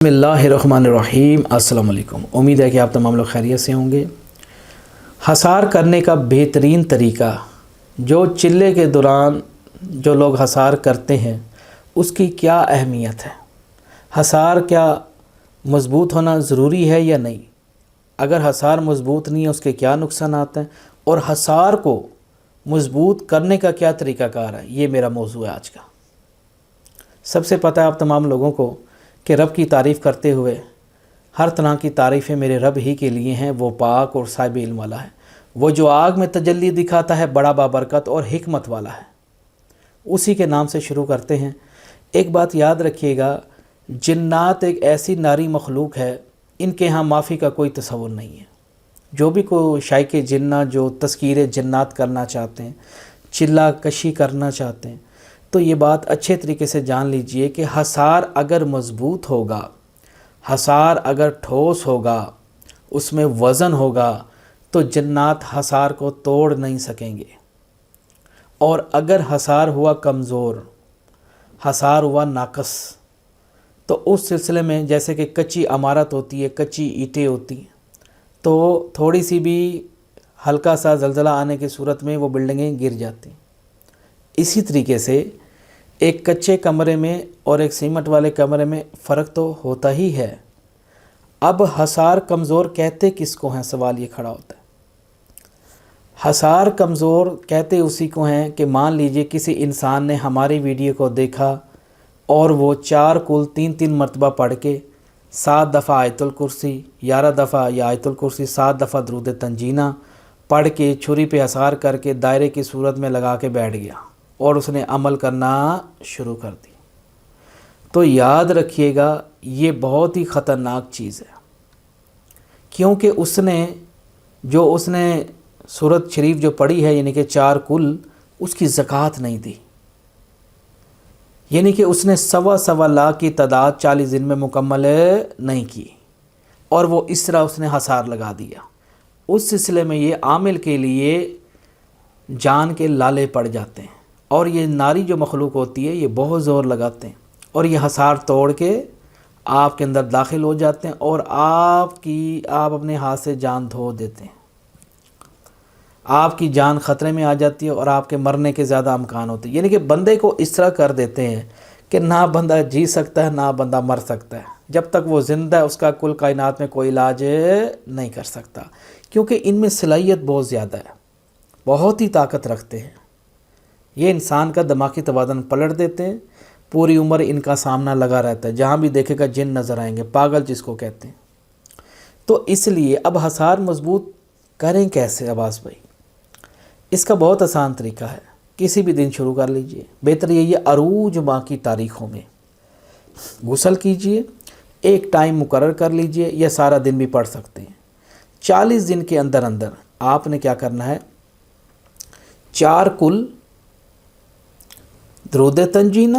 بسم اللہ الرحمن الرحیم۔ السلام علیکم۔ امید ہے کہ آپ تمام لوگ خیریت سے ہوں گے۔ حصار کرنے کا بہترین طریقہ جو چلے کے دوران جو لوگ حصار کرتے ہیں اس کی کیا اہمیت ہے، حصار کیا مضبوط ہونا ضروری ہے یا نہیں، اگر حصار مضبوط نہیں ہے اس کے کیا نقصانات ہیں، اور حصار کو مضبوط کرنے کا کیا طریقہ کار ہے، یہ میرا موضوع ہے آج کا۔ سب سے پتہ ہے آپ تمام لوگوں کو کہ رب کی تعریف کرتے ہوئے ہر طرح کی تعریفیں میرے رب ہی کے لیے ہیں۔ وہ پاک اور صاحب علم والا ہے، وہ جو آگ میں تجلی دکھاتا ہے، بڑا بابرکت اور حکمت والا ہے۔ اسی کے نام سے شروع کرتے ہیں۔ ایک بات یاد رکھیے گا، جنات ایک ایسی ناری مخلوق ہے، ان کے ہاں معافی کا کوئی تصور نہیں ہے۔ جو بھی کوئی شائق جنہ جو تذکیر جنات کرنا چاہتے ہیں، چلا کشی کرنا چاہتے ہیں، تو یہ بات اچھے طریقے سے جان لیجئے کہ حصار اگر مضبوط ہوگا، حصار اگر ٹھوس ہوگا، اس میں وزن ہوگا، تو جنات حصار کو توڑ نہیں سکیں گے۔ اور اگر حصار ہوا کمزور، حصار ہوا ناقص، تو اس سلسلے میں جیسے کہ کچی عمارت ہوتی ہے، کچی اینٹیں ہوتی ہیں، تو تھوڑی سی بھی ہلکا سا زلزلہ آنے کی صورت میں وہ بلڈنگیں گر جاتی ہیں۔ اسی طریقے سے ایک کچے کمرے میں اور ایک سیمنٹ والے کمرے میں فرق تو ہوتا ہی ہے۔ اب حصار کمزور کہتے کس کو ہیں، سوال یہ کھڑا ہوتا ہے۔ حصار کمزور کہتے اسی کو ہیں کہ مان لیجئے کسی انسان نے ہماری ویڈیو کو دیکھا اور وہ 4 کل 3 مرتبہ پڑھ کے 7 دفعہ آیت الکرسی، 11 دفعہ یا آیت الکرسی، 7 دفعہ درود تنجینہ پڑھ کے چھری پہ حصار کر کے دائرے کی صورت میں لگا کے بیٹھ گیا اور اس نے عمل کرنا شروع کر دی، تو یاد رکھیے گا یہ بہت ہی خطرناک چیز ہے، کیونکہ اس نے سورت شریف جو پڑھی ہے، یعنی کہ 4 کل، اس کی زکوٰۃ نہیں دی، یعنی کہ اس نے 1.25 لاکھ کی تعداد 40 دن میں مکمل نہیں کی، اور وہ اس طرح اس نے حصار لگا دیا۔ اس سلسلے میں یہ عامل کے لیے جان کے لالے پڑ جاتے ہیں، اور یہ ناری جو مخلوق ہوتی ہے یہ بہت زور لگاتے ہیں، اور یہ حصار توڑ کے آپ کے اندر داخل ہو جاتے ہیں، اور آپ اپنے ہاتھ سے جان دھو دیتے ہیں، آپ کی جان خطرے میں آ جاتی ہے، اور آپ کے مرنے کے زیادہ امکان ہوتے ہیں۔ یعنی کہ بندے کو اس طرح کر دیتے ہیں کہ نہ بندہ جی سکتا ہے نہ بندہ مر سکتا ہے۔ جب تک وہ زندہ ہے اس کا کل کائنات میں کوئی علاج نہیں کر سکتا، کیونکہ ان میں صلاحیت بہت زیادہ ہے، بہت ہی طاقت رکھتے ہیں۔ یہ انسان کا دماغی توازن پلٹ دیتے ہیں، پوری عمر ان کا سامنا لگا رہتا ہے، جہاں بھی دیکھے گا جن نظر آئیں گے، پاگل جس کو کہتے ہیں۔ تو اس لیے اب حصار مضبوط کریں کیسے عباس بھائی؟ اس کا بہت آسان طریقہ ہے، کسی بھی دن شروع کر لیجئے۔ بہتر یہ عروج ماہ کی تاریخوں میں غسل کیجئے، ایک ٹائم مقرر کر لیجئے، یا سارا دن بھی پڑھ سکتے ہیں۔ 40 دن کے اندر آپ نے کیا کرنا ہے، 4 کل، درود تنجینہ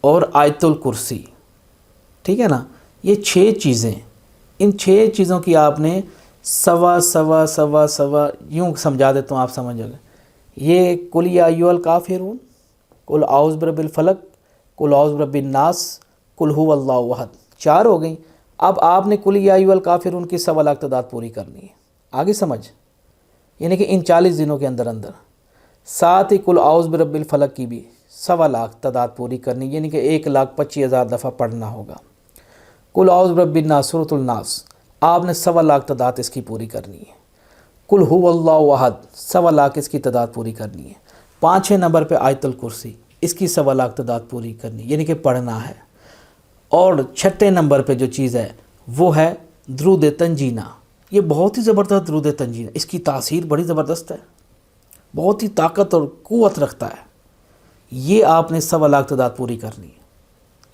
اور آیت الکرسی، ٹھیک ہے نا، یہ 6 چیزیں، ان 6 چیزوں کی آپ نے سوا یوں سمجھا دیتا ہوں، آپ سمجھ گئے۔ یہ قل یا ایھا الکافرون، قل اعوذ برب الفلق، قل اعوذ برب الناس، قل ھو اللہ احد، 4 ہو گئیں۔ اب آپ نے قل یا ایھا الکافرون کی 1.25 لاکھ تعداد پوری کرنی ہے، آگے سمجھ، یعنی کہ ان 40 دنوں کے اندر ساتھ ہی قل اعوذ برب الفلق کی بھی 1.25 لاکھ تعداد پوری کرنی، یعنی کہ 1,25,000 دفعہ پڑھنا ہوگا۔ قل اعوذ برب الناس، سورۃ الناس، آپ نے 1.25 لاکھ تعداد اس کی پوری کرنی ہے۔ قل ھو اللہ احد، 1.25 لاکھ اس کی تعداد پوری کرنی ہے۔ 5 نمبر پہ آیت الکرسی، اس کی 1.25 لاکھ تعداد پوری کرنی، یعنی کہ پڑھنا ہے۔ اور 6 نمبر پہ جو چیز ہے وہ ہے درود تنجینہ۔ یہ بہت ہی زبردست درود تنجینہ، اس کی تاثیر بڑی زبردست ہے، بہت ہی طاقت اور قوت رکھتا ہے۔ یہ آپ نے 1.25 لاکھ تعداد پوری کرنی ہے۔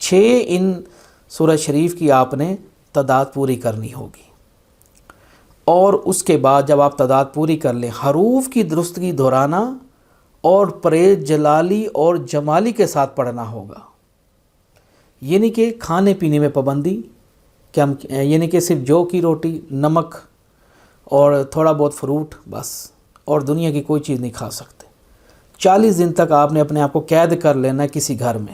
6 ان سورہ شریف کی آپ نے تعداد پوری کرنی ہوگی، اور اس کے بعد جب آپ تعداد پوری کر لیں، حروف کی درستگی دہرانا اور پرہیز جلالی اور جمالی کے ساتھ پڑھنا ہوگا، یعنی کہ کھانے پینے میں پابندی، یعنی کہ صرف جو کی روٹی، نمک اور تھوڑا بہت فروٹ بس، اور دنیا کی کوئی چیز نہیں کھا سکتے۔ 40 دن تک آپ نے اپنے آپ کو قید کر لینا ہے کسی گھر میں،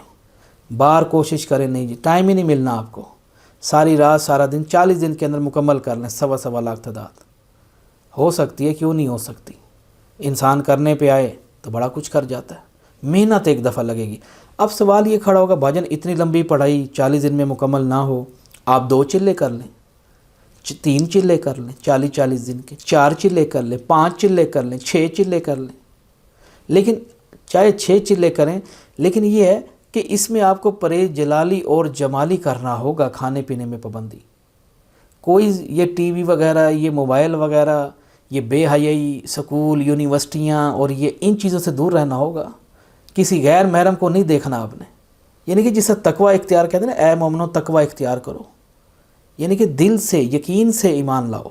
باہر کوشش کریں نہیں جی، ٹائم ہی نہیں ملنا آپ کو۔ ساری رات سارا دن 40 دن کے اندر مکمل کر لیں 1.25 لاکھ تعداد، ہو سکتی ہے، کیوں نہیں ہو سکتی؟ انسان کرنے پہ آئے تو بڑا کچھ کر جاتا ہے، محنت ایک دفعہ لگے گی۔ اب سوال یہ کھڑا ہوگا بھاجن اتنی لمبی پڑھائی 40 دن میں مکمل نہ ہو، آپ 2 چلے کر لیں، 3 چلے کر لیں 40 دن کے، 4 چلے کر لیں، 5 چلے کر لیں، 6 چلے کر لیں، لیکن چاہے 6 چلے کریں، لیکن یہ ہے کہ اس میں آپ کو پرہیز جلالی اور جمالی کرنا ہوگا، کھانے پینے میں پابندی۔ کوئی یہ ٹی وی وغیرہ، یہ موبائل وغیرہ، یہ بے حیائی، سکول، یونیورسٹیاں اور یہ ان چیزوں سے دور رہنا ہوگا۔ کسی غیر محرم کو نہیں دیکھنا آپ نے، یعنی کہ جسے تقوی اختیار کہتے ہیں نا، اے مومنو تقوی اختیار کرو، یعنی کہ دل سے یقین سے ایمان لاؤ۔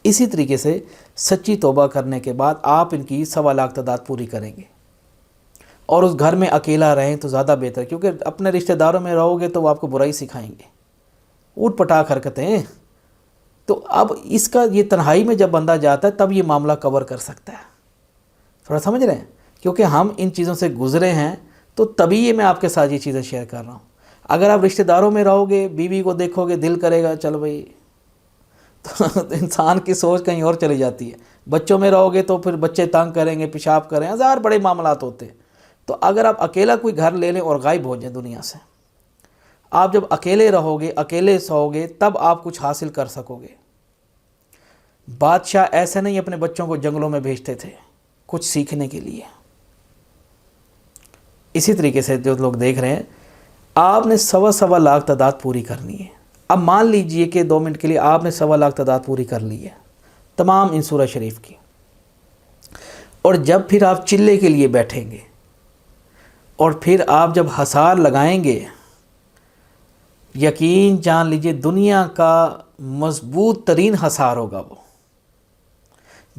اسی طریقے سے سچی توبہ کرنے کے بعد آپ ان کی 1.25 لاکھ تعداد پوری کریں گے، اور اس گھر میں اکیلا رہیں تو زیادہ بہتر، کیونکہ اپنے رشتہ داروں میں رہو گے تو وہ آپ کو برائی سکھائیں گے، اوٹ پٹاک حرکتیں۔ تو اب اس کا یہ تنہائی میں جب بندہ جاتا ہے تب یہ معاملہ کور کر سکتا ہے، تھوڑا سمجھ رہے ہیں؟ کیونکہ ہم ان چیزوں سے گزرے ہیں تو تبھی یہ میں آپ کے ساتھ یہ چیزیں شیئر کر رہا ہوں۔ اگر آپ رشتہ داروں میں رہو گے، بیوی کو دیکھو گے، دل کرے گا چل بھائی، تو انسان کی سوچ کہیں اور چلی جاتی ہے۔ بچوں میں رہو گے تو پھر بچے تنگ کریں گے، پیشاب کریں، ہزار بڑے معاملات ہوتے ہیں۔ تو اگر آپ اکیلا کوئی گھر لے لیں اور غائب ہو جائیں دنیا سے، آپ جب اکیلے رہو گے، اکیلے سو گے، تب آپ کچھ حاصل کر سکو گے۔ بادشاہ ایسے نہیں اپنے بچوں کو جنگلوں میں بھیجتے تھے کچھ سیکھنے کے لیے۔ اسی طریقے سے جو لوگ دیکھ رہے ہیں، آپ نے 1.25 لاکھ تعداد پوری کرنی ہے۔ اب مان لیجئے کہ 2 منٹ کے لیے آپ نے 1.25 لاکھ تعداد پوری کر لی ہے تمام ان سورہ شریف کی، اور جب پھر آپ چلے کے لیے بیٹھیں گے اور پھر آپ جب حصار لگائیں گے، یقین جان لیجئے دنیا کا مضبوط ترین حصار ہوگا وہ۔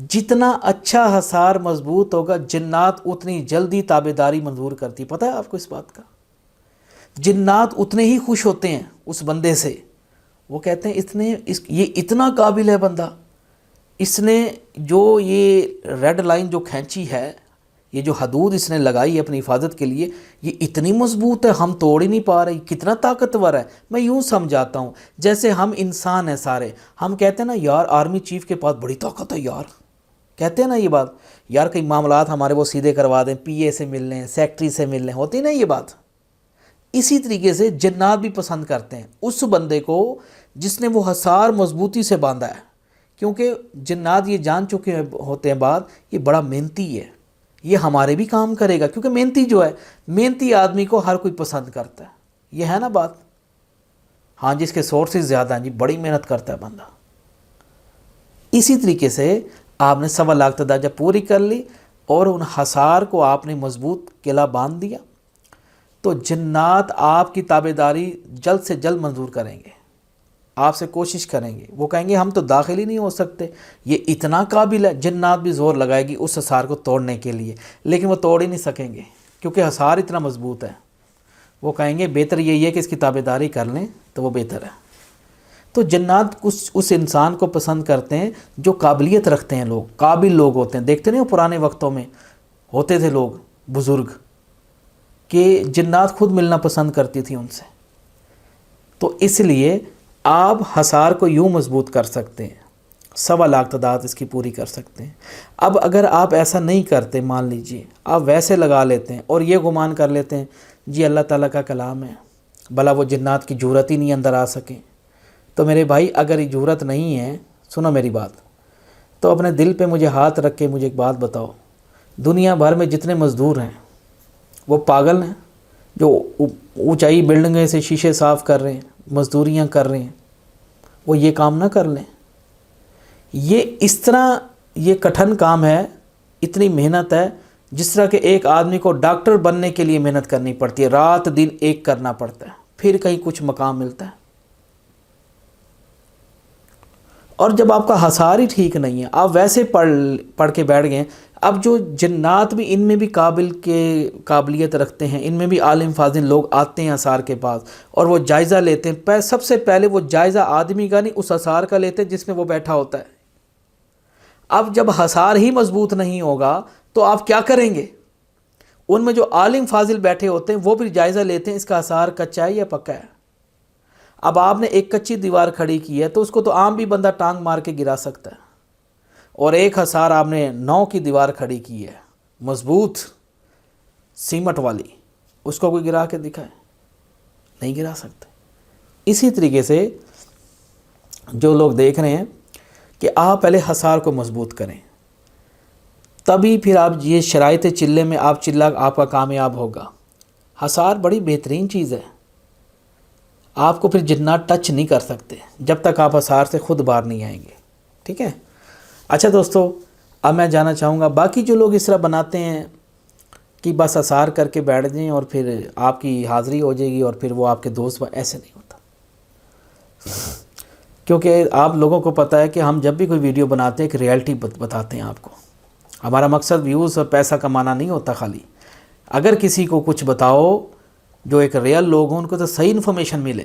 جتنا اچھا حصار مضبوط ہوگا، جنات اتنی جلدی تابعداری منظور کرتی۔ پتہ ہے آپ کو اس بات کا؟ جنات اتنے ہی خوش ہوتے ہیں اس بندے سے، وہ کہتے ہیں یہ اتنا قابل ہے بندہ، اس نے جو یہ ریڈ لائن جو کھینچی ہے، یہ جو حدود اس نے لگائی ہے اپنی حفاظت کے لیے، یہ اتنی مضبوط ہے، ہم توڑ ہی نہیں پا رہے، کتنا طاقتور ہے۔ میں یوں سمجھاتا ہوں جیسے ہم انسان ہیں سارے، ہم کہتے ہیں نا یار آرمی چیف کے پاس بڑی طاقت ہے یار، کہتے ہیں نا یہ بات، یار کئی معاملات ہمارے وہ سیدھے کروا دیں، پی اے سے مل لیں، سیکٹری سے مل لیں، ہوتی نا یہ بات۔ اسی طریقے سے جنات بھی پسند کرتے ہیں اس بندے کو جس نے وہ حصار مضبوطی سے باندھا ہے، کیونکہ جنات یہ جان چکے ہوتے ہیں بات، یہ بڑا محنتی ہے، یہ ہمارے بھی کام کرے گا، کیونکہ محنتی جو ہے، محنتی آدمی کو ہر کوئی پسند کرتا ہے، یہ ہے نا بات۔ ہاں جس کے سورسز زیادہ ہیں جی، بڑی محنت کرتا ہے بندہ۔ اسی طریقے سے آپ نے 1.25 لاکھ تعداد جب پوری کر لی اور ان حصار کو آپ نے مضبوط قلعہ باندھ دیا، تو جنات آپ کی تابعداری جلد سے جلد منظور کریں گے، آپ سے کوشش کریں گے، وہ کہیں گے ہم تو داخل ہی نہیں ہو سکتے، یہ اتنا قابل ہے۔ جنات بھی زور لگائے گی اس حصار کو توڑنے کے لیے، لیکن وہ توڑ ہی نہیں سکیں گے کیونکہ حصار اتنا مضبوط ہے۔ وہ کہیں گے بہتر یہی ہے کہ اس کی تابعداری کر لیں تو وہ بہتر ہے۔ تو جنات اس انسان کو پسند کرتے ہیں جو قابلیت رکھتے ہیں، لوگ قابل لوگ ہوتے ہیں۔ دیکھتے نہیں پرانے وقتوں میں ہوتے تھے لوگ بزرگ کہ جنات خود ملنا پسند کرتی تھی ان سے۔ تو اس لیے آپ حصار کو یوں مضبوط کر سکتے ہیں، 1.25 لاکھ تعداد اس کی پوری کر سکتے ہیں۔ اب اگر آپ ایسا نہیں کرتے، مان لیجئے آپ ویسے لگا لیتے ہیں اور یہ گمان کر لیتے ہیں جی اللہ تعالیٰ کا کلام ہے، بھلا وہ جنات کی جرات ہی نہیں اندر آ سکیں، تو میرے بھائی اگر یہ جرات نہیں ہے، سنو میری بات، تو اپنے دل پہ مجھے ہاتھ رکھ کے مجھے ایک بات بتاؤ، دنیا بھر میں جتنے مزدور ہیں وہ پاگل ہیں جو اونچائی بلڈنگیں سے شیشے صاف کر رہے ہیں، مزدوریاں کر رہے ہیں، وہ یہ کام نہ کر لیں؟ یہ اس طرح یہ کٹھن کام ہے، اتنی محنت ہے، جس طرح کہ ایک آدمی کو ڈاکٹر بننے کے لیے محنت کرنی پڑتی ہے، رات دن ایک کرنا پڑتا ہے، پھر کہیں کچھ مقام ملتا ہے۔ اور جب آپ کا حصار ہی ٹھیک نہیں ہے، آپ ویسے پڑھ کے بیٹھ گئے، اب جو جنات بھی ان میں بھی قابلیت رکھتے ہیں، ان میں بھی عالم فاضل لوگ آتے ہیں حصار کے پاس اور وہ جائزہ لیتے ہیں، سب سے پہلے وہ جائزہ آدمی کا نہیں اس حصار کا لیتے ہیں جس میں وہ بیٹھا ہوتا ہے۔ اب جب حصار ہی مضبوط نہیں ہوگا تو آپ کیا کریں گے؟ ان میں جو عالم فاضل بیٹھے ہوتے ہیں وہ بھی جائزہ لیتے ہیں اس کا حصار کچا ہے یا پکا ہے۔ اب آپ نے ایک کچی دیوار کھڑی کی ہے تو اس کو تو عام بھی بندہ ٹانگ مار کے گرا سکتا ہے، اور ایک حصار آپ نے 9 کی دیوار کھڑی کی ہے مضبوط سیمٹ والی، اس کو کوئی گرا کے دکھائے؟ نہیں گرا سکتے۔ اسی طریقے سے جو لوگ دیکھ رہے ہیں کہ آپ پہلے حصار کو مضبوط کریں، تبھی پھر آپ یہ شرائط چلے میں آپ چلہ آپ کا کامیاب ہوگا۔ حصار بڑی بہترین چیز ہے، آپ کو پھر جنات ٹچ نہیں کر سکتے جب تک آپ حصار سے خود باہر نہیں آئیں گے، ٹھیک ہے۔ اچھا دوستو، اب میں جانا چاہوں گا باقی جو لوگ اس طرح بناتے ہیں کہ بس حصار کر کے بیٹھ جائیں اور پھر آپ کی حاضری ہو جائے گی اور پھر وہ آپ کے دوست، ایسے نہیں ہوتا، کیونکہ آپ لوگوں کو پتہ ہے کہ ہم جب بھی کوئی ویڈیو بناتے ہیں ایک ریئلٹی بتاتے ہیں آپ کو۔ ہمارا مقصد ویوز اور پیسہ کمانا نہیں ہوتا خالی، اگر کسی کو کچھ بتاؤ جو ایک ریئل لوگ ہوں ان کو تو صحیح انفارمیشن ملے،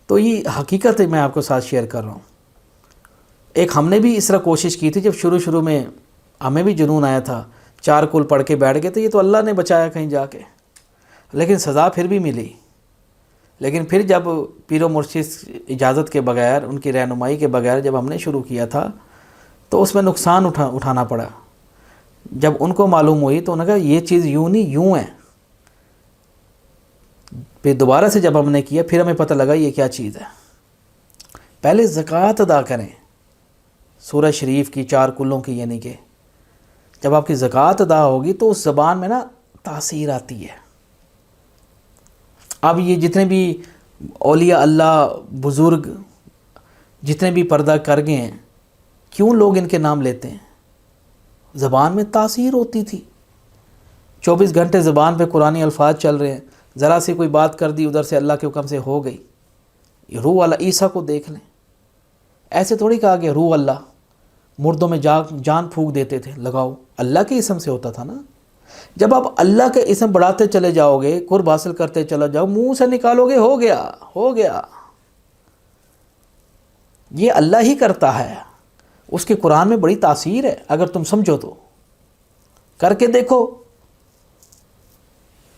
تو یہ حقیقت میں آپ کو ساتھ شیئر کر رہا ہوں۔ ایک ہم نے بھی اس طرح کوشش کی تھی، جب شروع میں ہمیں بھی جنون آیا تھا، 4 کل پڑھ کے بیٹھ گئے، تو یہ تو اللہ نے بچایا کہیں جا کے، لیکن سزا پھر بھی ملی۔ لیکن پھر جب پیر و مرشد اجازت کے بغیر، ان کی رہنمائی کے بغیر جب ہم نے شروع کیا تھا تو اس میں نقصان اٹھانا پڑا۔ جب ان کو معلوم ہوئی تو انہوں نے کہا یہ چیز یوں نہیں یوں ہے۔ پھر دوبارہ سے جب ہم نے کیا پھر ہمیں پتہ لگا یہ کیا چیز ہے۔ پہلے زکوٰۃ ادا کریں، سورہ شریف کی 4 کلوں کی، یعنی کہ جب آپ کی زکوٰۃ ادا ہوگی تو اس زبان میں نا تاثیر آتی ہے۔ اب یہ جتنے بھی اولیاء اللہ بزرگ جتنے بھی پردہ کر گئے ہیں، کیوں لوگ ان کے نام لیتے ہیں؟ زبان میں تاثیر ہوتی تھی، 24 گھنٹے زبان پہ قرآنی الفاظ چل رہے ہیں، ذرا سی کوئی بات کر دی ادھر سے اللہ کے حکم سے ہو گئی۔ روح والا عیسیٰ کو دیکھ لیں، ایسے تھوڑی کہا کہ روح اللہ، مردوں میں جان پھونک دیتے تھے، لگاؤ، اللہ کے اسم سے ہوتا تھا نا۔ جب آپ اللہ کے اسم بڑھاتے چلے جاؤ گے، قرب حاصل کرتے چلے جاؤ، منہ سے نکالو گے ہو گیا۔ یہ اللہ ہی کرتا ہے، اس کے قرآن میں بڑی تاثیر ہے، اگر تم سمجھو تو کر کے دیکھو۔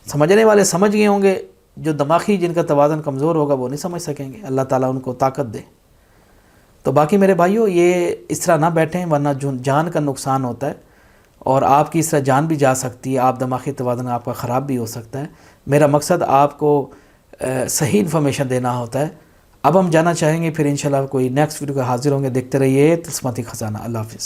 سمجھنے والے سمجھ گئے ہوں گے، جو دماغی جن کا توازن کمزور ہوگا وہ نہیں سمجھ سکیں گے، اللہ تعالیٰ ان کو طاقت دے۔ تو باقی میرے بھائیوں، یہ اس طرح نہ بیٹھیں ورنہ جان کا نقصان ہوتا ہے، اور آپ کی اس طرح جان بھی جا سکتی ہے، آپ دماغی توازن آپ کا خراب بھی ہو سکتا ہے۔ میرا مقصد آپ کو صحیح انفارمیشن دینا ہوتا ہے۔ اب ہم جانا چاہیں گے، پھر انشاءاللہ کوئی نیکسٹ ویڈیو کا حاضر ہوں گے، دیکھتے رہیے تسماتی خزانہ۔ اللہ حافظ۔